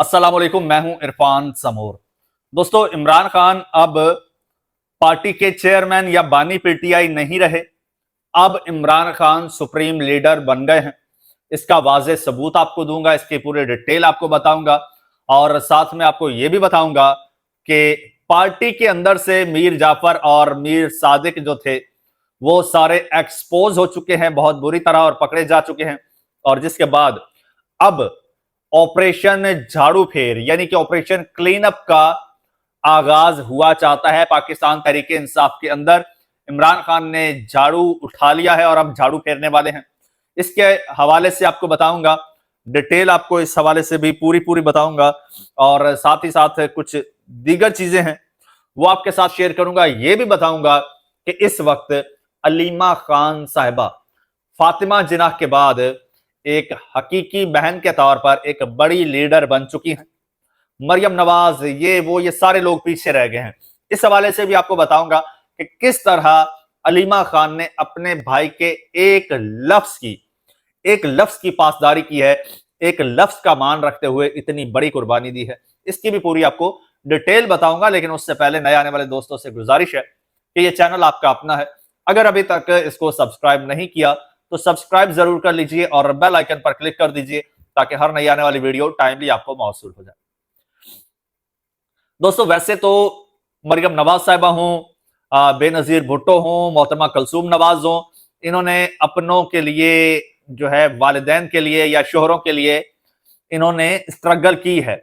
अस्सलाम वालेकुम, मैं हूं इरफान समूर। दोस्तों, इमरान खान अब पार्टी के चेयरमैन या बानी पीटीआई नहीं रहे। अब इमरान खान सुप्रीम लीडर बन गए हैं। इसका वाज़ेह सबूत आपको दूंगा, इसकी पूरी डिटेल आपको बताऊंगा और साथ में आपको यह भी बताऊंगा कि पार्टी के अंदर से मीर जाफर और मीर सादिक जो थे वो सारे एक्सपोज हो चुके हैं बहुत बुरी तरह और पकड़े जा चुके हैं। और जिसके बाद अब ऑपरेशन झाड़ू फेर यानी कि ऑपरेशन क्लीन अप का आगाज हुआ चाहता है पाकिस्तान तहरीके इंसाफ के अंदर। इमरान खान ने झाड़ू उठा लिया है और अब झाड़ू फेरने वाले हैं। इसके हवाले से आपको बताऊंगा, डिटेल आपको इस हवाले से भी पूरी बताऊंगा और साथ ही साथ कुछ दीगर चीजें हैं वो आपके साथ शेयर करूंगा। यह भी बताऊंगा कि इस वक्त अलीमा खान साहिबा फातिमा जिन्नाह के बाद एक हकीकी बहन के तौर पर एक बड़ी लीडर बन चुकी हैं। मरियम नवाज ये सारे लोग पीछे रह गए हैं। इस हवाले से भी आपको बताऊंगा कि किस तरह अलीमा खान ने अपने भाई के एक लफ्ज की पासदारी की है, एक लफ्ज का मान रखते हुए इतनी बड़ी कुर्बानी दी है। इसकी भी पूरी आपको डिटेल बताऊंगा, लेकिन उससे पहले नए आने वाले दोस्तों से गुजारिश है कि यह चैनल आपका अपना है। अगर अभी तक इसको सब्सक्राइब नहीं किया तो सब्सक्राइब जरूर कर लीजिए और बेल आइकन पर क्लिक कर दीजिए ताकि हर नई आने वाली वीडियो टाइमली आपको मौसूल हो जाए। दोस्तों, वैसे तो मरियम नवाज साहिबा हों, बेनजीर भुट्टो हों, मोहतरमा कलसूम नवाज हों, इन्होंने अपनों के लिए जो है वालिदैन के लिए या शोहरों के लिए इन्होंने स्ट्रगल की है,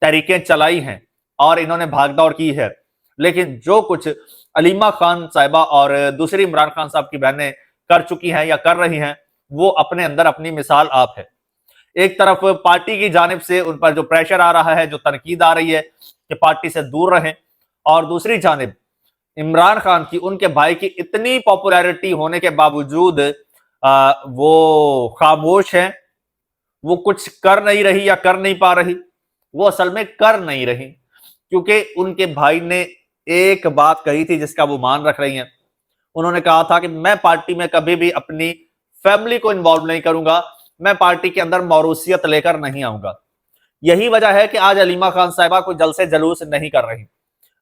तहरीकें चलाई हैं और इन्होंने भागदौड़ की है। लेकिन जो कुछ अलीमा खान साहिबा और दूसरी इमरान खान साहब की बहनें कर चुकी हैं या कर रही हैं, वो अपने अंदर अपनी मिसाल आप है। एक तरफ पार्टी की जानिब से उन पर जो प्रेशर आ रहा है, जो तनकीद आ रही है कि पार्टी से दूर रहें, और दूसरी जानिब इमरान खान की उनके भाई की इतनी पॉपुलैरिटी होने के बावजूद वो खामोश हैं, वो कुछ कर नहीं रही या कर नहीं पा रही। वो असल में कर नहीं रही क्योंकि उनके भाई ने एक बात कही थी जिसका वो मान रख रही हैं। उन्होंने कहा था कि मैं पार्टी में कभी भी अपनी फैमिली को इन्वॉल्व नहीं करूंगा, मैं पार्टी के अंदर मौरूसियत लेकर नहीं आऊंगा। यही वजह है कि आज अलीमा खान साहिबा कोई जलसे जलूस नहीं कर रही।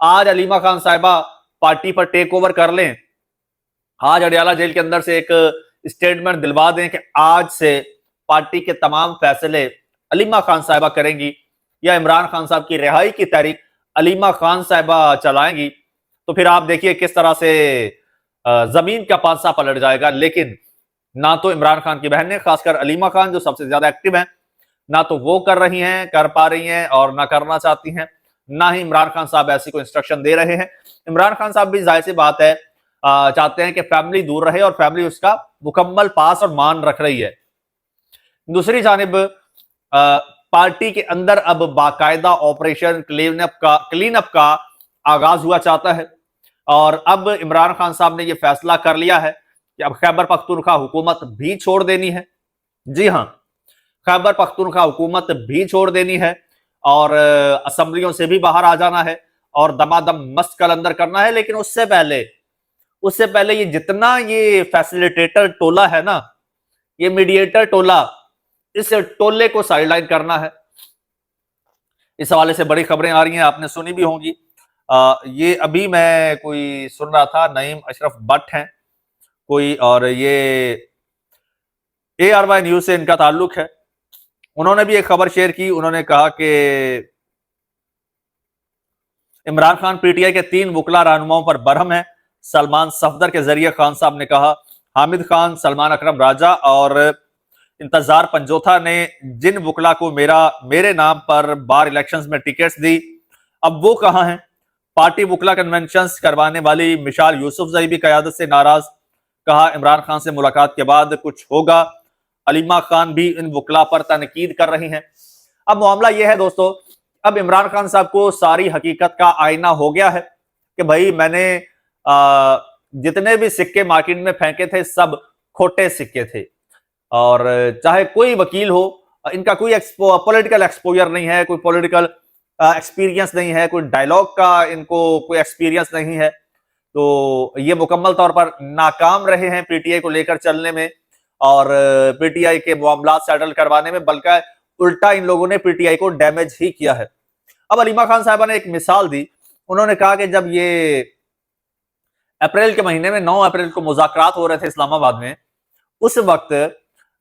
आज अलीमा खान साहिबा पार्टी पर टेक ओवर कर लें, आज अडयाला जेल के अंदर से एक स्टेटमेंट दिलवा दें कि आज से पार्टी के तमाम फैसले अलीमा खान साहिबा करेंगी या इमरान खान साहब की रिहाई की तहरीक अलीमा खान साहिबा चलाएंगी, तो फिर आप देखिए किस तरह से जमीन का पांसा पलट जाएगा। लेकिन ना तो इमरान खान की बहन ने, खासकर अलीमा खान जो सबसे ज्यादा एक्टिव हैं, ना तो वो कर रही हैं, कर पा रही हैं और ना करना चाहती हैं, ना ही इमरान खान साहब ऐसी कोई इंस्ट्रक्शन दे रहे हैं। इमरान खान साहब भी जाहिर सी बात है चाहते हैं कि फैमिली दूर रहे और फैमिली उसका मुकम्मल पास और मान रख रही है। दूसरी जानिब पार्टी के अंदर अब बाकायदा ऑपरेशन क्लीन अप का आगाज हुआ चाहता है और अब इमरान खान साहब ने यह फैसला कर लिया है कि अब खैबर पख्तूनख्वा हुकूमत भी छोड़ देनी है। जी हां, खैबर पख्तूनख्वा हुकूमत भी छोड़ देनी है और असेंबलियों से भी बाहर आ जाना है और दमादम मस्त कलंदर करना है। लेकिन उससे पहले ये जितना ये फैसिलिटेटर टोला है ना, ये मीडिएटर टोला, इस टोले को साइडलाइन करना है। इस हवाले से बड़ी खबरें आ रही हैं, आपने सुनी भी होंगी। ये अभी मैं कोई सुन रहा था, नईम अशरफ भट्ट हैं कोई, और ये ARY न्यूज से इनका ताल्लुक है। उन्होंने भी एक खबर शेयर की। उन्होंने कहा कि इमरान खान पीटीआई के 3 वकला रहनुमाओं पर बरहम है। सलमान सफदर के जरिए खान साहब ने कहा, हामिद खान, सलमान अकरम राजा और इंतजार पंजोथा ने जिन वकला को मेरे नाम पर बार इलेक्शंस में टिकट्स दी, अब वो कहां हैं? पार्टी वकला कन्वेंशंस करवाने वाली मिशाल यूसुफजई भी क़यादत से नाराज। कहा, इमरान खान से मुलाकात के बाद कुछ होगा। अलीमा खान भी इन वकला पर तनकीद कर रही हैं। अब मामला यह है दोस्तों, अब इमरान खान साहब को सारी हकीकत का आईना हो गया है कि भाई मैंने जितने भी सिक्के मार्केट में फेंके थे सब खोटे सिक्के थे और चाहे कोई वकील हो, इनका कोई पॉलिटिकल एक्सपोजर नहीं है, कोई पॉलिटिकल एक्सपीरियंस नहीं है, कोई डायलॉग का इनको कोई एक्सपीरियंस नहीं है, तो ये मुकम्मल तौर पर नाकाम रहे हैं पीटीआई को लेकर चलने में और पीटीआई के मामला सेटल करवाने में। बल्कि उल्टा इन लोगों ने पीटीआई को डैमेज ही किया है। अब अलीमा खान साहबा ने एक मिसाल दी। उन्होंने कहा कि जब ये अप्रैल के महीने में 9 अप्रैल को मुज़ाकरात हो रहे थे इस्लामाबाद में, उस वक्त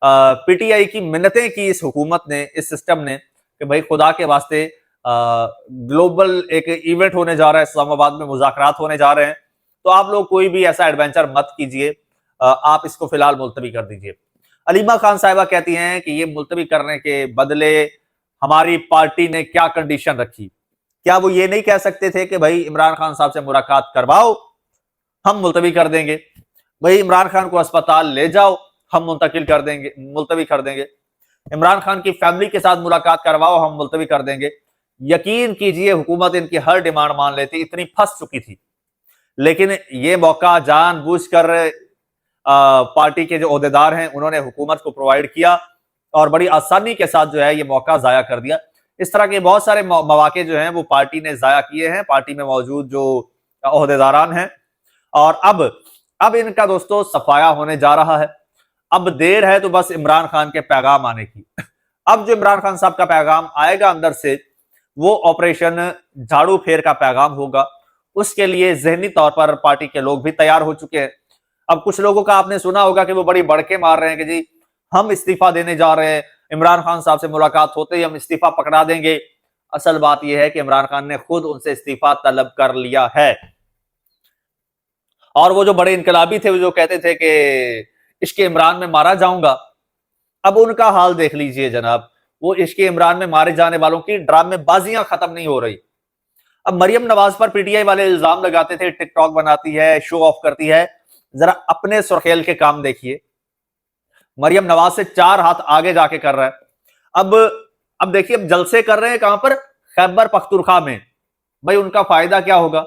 पीटीआई की मिन्नतें की इस हुकूमत ने, इस सिस्टम ने, कि भाई खुदा के वास्ते ग्लोबल एक इवेंट होने जा रहा है, इस्लामाबाद में मुज़ाकरात होने जा रहे हैं, तो आप लोग कोई भी ऐसा एडवेंचर मत कीजिए, आप इसको फिलहाल मुलतवी कर दीजिए। अलीमा खान साहिबा कहती हैं कि ये मुलतवी करने के बदले हमारी पार्टी ने क्या कंडीशन रखी। क्या वो ये नहीं कह सकते थे कि भाई इमरान खान साहब से मुलाकात करवाओ, हम मुलतवी कर देंगे, भाई इमरान खान को अस्पताल ले जाओ, हम मुंतकिल कर देंगे, मुलतवी कर देंगे, इमरान खान की फैमिली के साथ मुलाकात करवाओ, हम मुलतवी कर देंगे। यकीन कीजिए हुकूमत इनकी हर डिमांड मान लेती, इतनी फंस चुकी थी। लेकिन ये मौका जानबूझकर पार्टी के जो ओहदेदार हैं उन्होंने हुकूमत को प्रोवाइड किया और बड़ी आसानी के साथ जो है ये मौका जाया कर दिया। इस तरह के बहुत सारे मौके जो हैं वो पार्टी ने जाया किए हैं, पार्टी में मौजूद जो ओहदेदारान हैं। और अब इनका दोस्तों सफाया होने जा रहा है। अब देर है तो बस इमरान खान के पैगाम आने की। अब जो इमरान खान साहब का पैगाम आएगा अंदर से, वो ऑपरेशन झाड़ू फेर का पैगाम होगा। उसके लिए जहनी तौर पर पार्टी के लोग भी तैयार हो चुके हैं। अब कुछ लोगों का आपने सुना होगा कि वो बड़ी बड़के मार रहे हैं कि जी हम इस्तीफा देने जा रहे हैं, इमरान खान साहब से मुलाकात होते ही हम इस्तीफा पकड़ा देंगे। असल बात यह है कि इमरान खान ने खुद उनसे इस्तीफा तलब कर लिया है। और वो जो बड़े इनकलाबी थे, वो जो कहते थे कि इश्के इमरान में मारा जाऊंगा, अब उनका हाल देख लीजिए जनाब। वो इश्के इमरान में मारे जाने वालों की ड्रामेबाजियां खत्म नहीं हो रही। अब मरियम नवाज पर पीटीआई वाले इल्जाम लगाते थे, टिकटॉक बनाती है, शो ऑफ करती है। जरा अपने सुरखेल के काम देखिए। मरियम नवाज से 4 हाथ आगे जाके कर रहा है। अब देखिए, अब जलसे कर रहे हैं कहां पर? खैबर पख्तूनख्वा में। भाई उनका फायदा क्या होगा?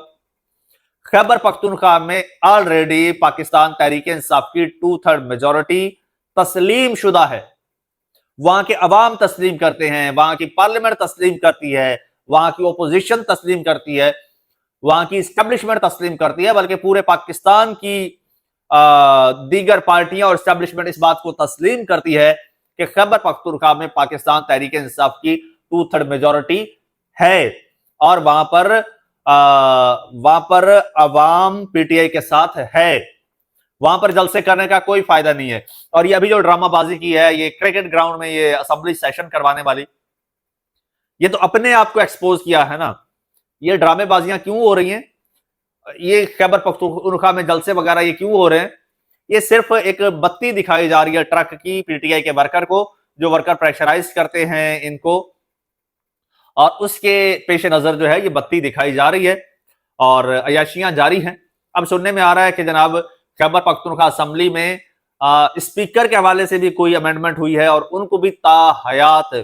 खैबर पख्तूनख्वा में ऑलरेडी पाकिस्तान तहरीक इंसाफ की 2/3 मेजोरिटी तस्लीम शुदा है। वहां के अवाम तस्लीम करते हैं, वहां की पार्लियामेंट तस्लीम करती है, वहां की ओपोजिशन तस्लीम करती है, वहां की एस्टेब्लिशमेंट तस्लीम करती है, बल्कि पूरे पाकिस्तान की दीगर पार्टियां और एस्टेब्लिशमेंट इस बात को तस्लीम करती है कि खैबर पख्तूनख्वा में पाकिस्तान तहरीक इंसाफ की 2/3 मेजोरिटी है और वहां पर अवाम पीटीआई के साथ है। वहां पर जलसे करने का कोई फायदा नहीं है। और ये अभी जो ड्रामाबाजी की है, ये क्रिकेट ग्राउंड में ये असेंबली सेशन करवाने वाली, ये तो अपने आप को एक्सपोज किया है ना। ये ड्रामेबाजियां क्यों हो रही हैं? ये खैबर पख्तूनख्वा में जलसे वगैरह ये क्यों हो रहे हैं? ये सिर्फ एक बत्ती दिखाई जा रही है ट्रक की पीटीआई के वर्कर को, जो वर्कर प्रेशराइज करते हैं इनको, और उसके पेश नजर जो है ये बत्ती दिखाई जा रही है और अयाशियां जारी हैं। अब सुनने में आ रहा है कि जनाब खैबर पख्तूनख्वा असेंबली में स्पीकर के हवाले से भी कोई अमेंडमेंट हुई है और उनको भी ताहयात,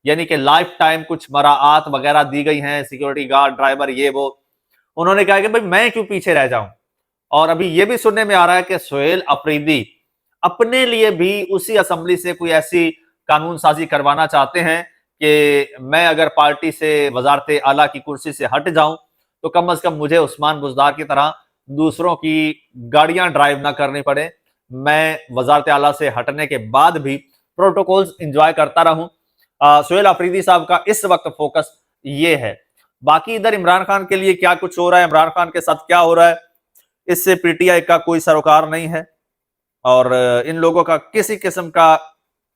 यानी कि लाइफ टाइम कुछ मराआत वगैरह दी गई हैं, सिक्योरिटी गार्ड, ड्राइवर, ये वो। उन्होंने कहा कि भाई मैं क्यों पीछे रह जाऊं। और अभी ये भी सुनने में आ रहा है कि सोहेल अफरीदी अपने लिए भी उसी असेंबली से कोई ऐसी कानून साजी करवाना चाहते हैं कि मैं अगर पार्टी से वजारत आला की कुर्सी से हट जाऊं तो कम से कम मुझे उस्मान बुज़दार की तरह दूसरों की गाड़ियां ड्राइव ना करनी पड़े, मैं वजारत आला से हटने के बाद भी प्रोटोकॉल्स एंजॉय करता रहूं। सोहेल अफरीदी साहब का इस वक्त फोकस ये है। बाकी इधर इमरान खान के लिए क्या कुछ हो रहा है, इमरान खान के साथ क्या हो रहा है, इससे पीटीआई का कोई सरोकार नहीं है और इन लोगों का किसी किस्म का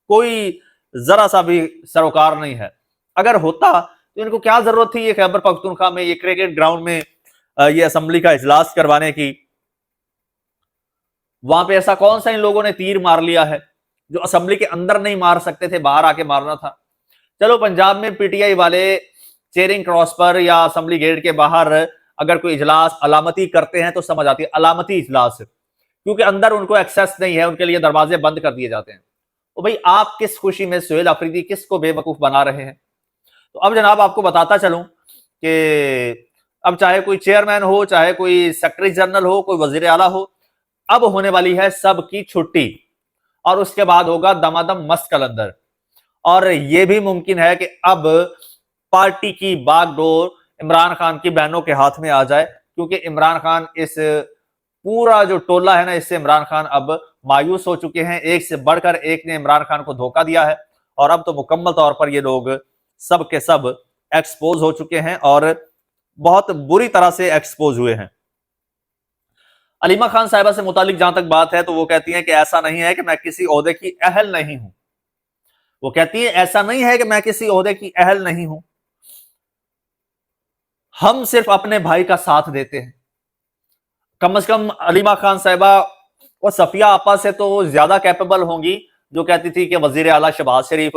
कोई जरा सा भी सरोकार नहीं है। अगर होता तो इनको क्या जरूरत थी ये खैबर पख्तूनख्वा में, ये क्रिकेट ग्राउंड में ये असेंबली का इजलास करवाने की? वहां पे ऐसा कौन सा इन लोगों ने तीर मार लिया है जो असेंबली के अंदर नहीं मार सकते थे, बाहर आके मारना था? चलो पंजाब में पीटीआई वाले चेयरिंग क्रॉस पर या असेंबली गेट के बाहर अगर कोई इजलास अलामती करते हैं तो समझ आती है, अलामती इजलास, क्योंकि अंदर उनको एक्सेस नहीं है, उनके लिए दरवाजे बंद कर दिए जाते हैं। तो भाई आप किस खुशी में सोहेल अफरीदी किसको बेवकूफ बना रहे हैं? तो अब जनाब आपको बताता चलूं कि अब चाहे कोई चेयरमैन हो, चाहे कोई सेक्रेटरी जनरल हो, कोई वजीर आला हो, अब होने वाली है सबकी छुट्टी और उसके बाद होगा दमादम मस्त कलंदर। और यह भी मुमकिन है कि अब पार्टी की बागडोर इमरान खान की बहनों के हाथ में आ जाए, क्योंकि इमरान खान इस पूरा जो टोला है ना, इससे इमरान खान अब मायूस हो चुके हैं। एक से बढ़कर एक ने इमरान खान को धोखा दिया है और अब तो मुकम्मल तौर पर ये लोग सब के सब एक्सपोज हो चुके हैं और बहुत बुरी तरह से एक्सपोज हुए हैं। अलीमा खान साहिबा से मुतालिक जहां तक बात है तो वो कहती हैं कि ऐसा नहीं है कि मैं किसी ओहदे की अहल नहीं हूं। वो कहती है ऐसा नहीं है कि मैं किसी ओहदे की अहल नहीं हूं, हम सिर्फ अपने भाई का साथ देते हैं। कम से कम अलीमा खान साहिबा और सफिया आपा से तो ज्यादा कैपेबल होंगी, जो कहती थी कि वजीर आला शहबाज शरीफ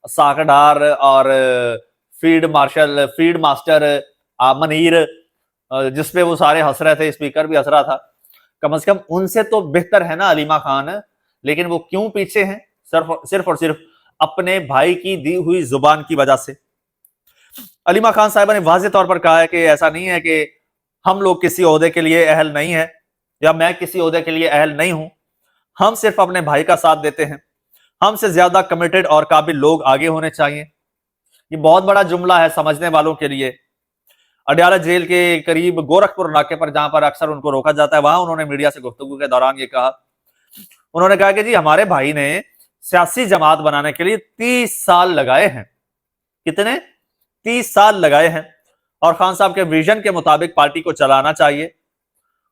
साकडार और फील्ड मास्टर मनीर, जिसपे वो सारे हंस रहे थे, स्पीकर भी हंस रहा था, कम से कम उनसे तो बेहतर है ना अलीमा खान। लेकिन वो क्यों पीछे हैं? सिर्फ और सिर्फ अपने भाई की दी हुई जुबान की वजह से। अलीमा खान साहिबा ने वाज़ेह तौर पर कहा है कि ऐसा नहीं है कि हम लोग किसी ओहदे के लिए अहल नहीं है या मैं किसी ओहदे के लिए अहल नहीं हूं, हम सिर्फ अपने भाई का साथ देते हैं। हमसे ज्यादा कमिटेड और काबिल लोग आगे होने चाहिए। ये बहुत बड़ा जुमला है समझने वालों के लिए। अडयाला जेल के करीब गोरखपुर नाके पर जहां पर अक्सर उनको रोका जाता है, वहां उन्होंने मीडिया से गुफ्तगू के दौरान ये कहा। उन्होंने कहा कि जी हमारे भाई ने सियासी जमात बनाने के लिए 30 साल लगाए हैं। कितने? 30 साल लगाए हैं और खान साहब के विजन के मुताबिक पार्टी को चलाना चाहिए।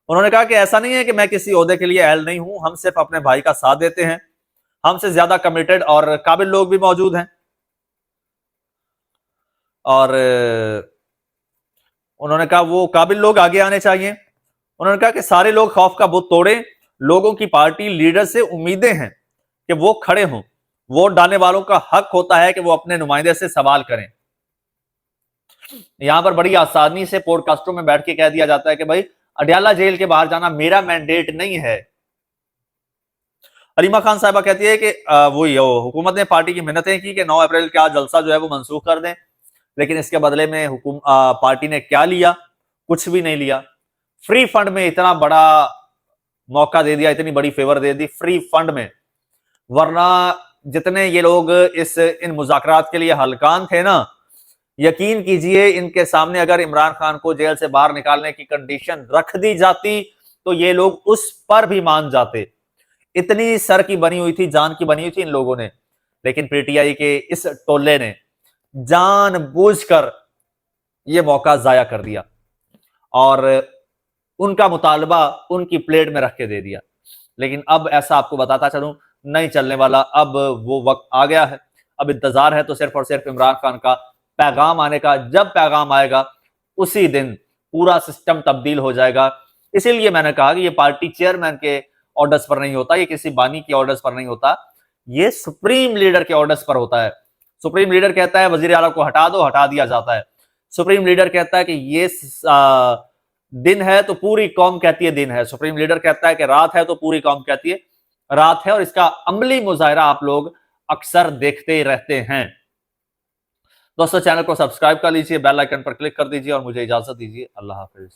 उन्होंने कहा कि ऐसा नहीं है कि मैं किसी ओहदे के लिए अहल नहीं हूं, हम सिर्फ अपने भाई का साथ देते हैं। हमसे ज्यादा कमिटेड और काबिल लोग भी मौजूद हैं। और उन्होंने कहा वो काबिल लोग आगे आने चाहिए। उन्होंने कहा कि सारे लोग खौफ का बुत तोड़ें, लोगों की पार्टी लीडर से उम्मीदें हैं कि वो खड़े हों। वोट डालने वालों का हक होता है कि वो अपने नुमाइंदे से सवाल करें। यहां पर बड़ी आसानी से पॉडकास्टों में बैठ के कह दिया जाता है कि भाई अडयाला जेल के बाहर जाना मेरा मैंडेट नहीं है। अलीमा खान साहिबा कहती है कि वही हुकूमत ने पार्टी की मिन्नतें की कि 9 अप्रैल का जलसा जो है वो मंसूख कर दें, लेकिन इसके बदले में पार्टी ने क्या लिया? कुछ भी नहीं लिया। फ्री फंड में इतना बड़ा मौका दे दिया, इतनी बड़ी फेवर दे दी फ्री फंड में। वरना जितने ये लोग इन मुज़ाकरात के लिए हलकान थे ना, यकीन कीजिए इनके सामने अगर इमरान खान को जेल से बाहर निकालने की कंडीशन रख दी जाती तो ये लोग उस पर भी मान जाते। इतनी सर की बनी हुई थी, जान की बनी हुई थी इन लोगों ने। लेकिन पीटीआई के इस टोले ने जानबूझकर यह मौका जाया कर दिया और उनका मुतालबा उनकी प्लेट में रख के दे दिया। लेकिन अब ऐसा आपको बताता चलूं, नहीं चलने वाला। अब वो वक्त आ गया है। अब इंतजार है तो सिर्फ और सिर्फ इमरान खान का पैगाम आने का। जब पैगाम आएगा उसी दिन पूरा सिस्टम तब्दील हो जाएगा। इसीलिए मैंने कहा कि ये पार्टी चेयरमैन के ऑर्डर्स पर नहीं होता, ये किसी बानी के ऑर्डर्स पर नहीं होता, ये सुप्रीम लीडर के ऑर्डर्स पर होता है। सुप्रीम लीडर कहता है वजीर आला को हटा दो, हटा दिया जाता है। सुप्रीम लीडर कहता है कि ये दिन है तो पूरी कौम कहती है दिन है। सुप्रीम लीडर कहता है कि रात है तो पूरी कौम कहती है रात है। और इसका अमली मुजाहिरा आप लोग अक्सर देखते रहते हैं। दोस्तों चैनल को सब्सक्राइब कर लीजिए, बेल आइकन पर क्लिक कर दीजिए और मुझे इजाजत दीजिए। अल्लाह हाफिज।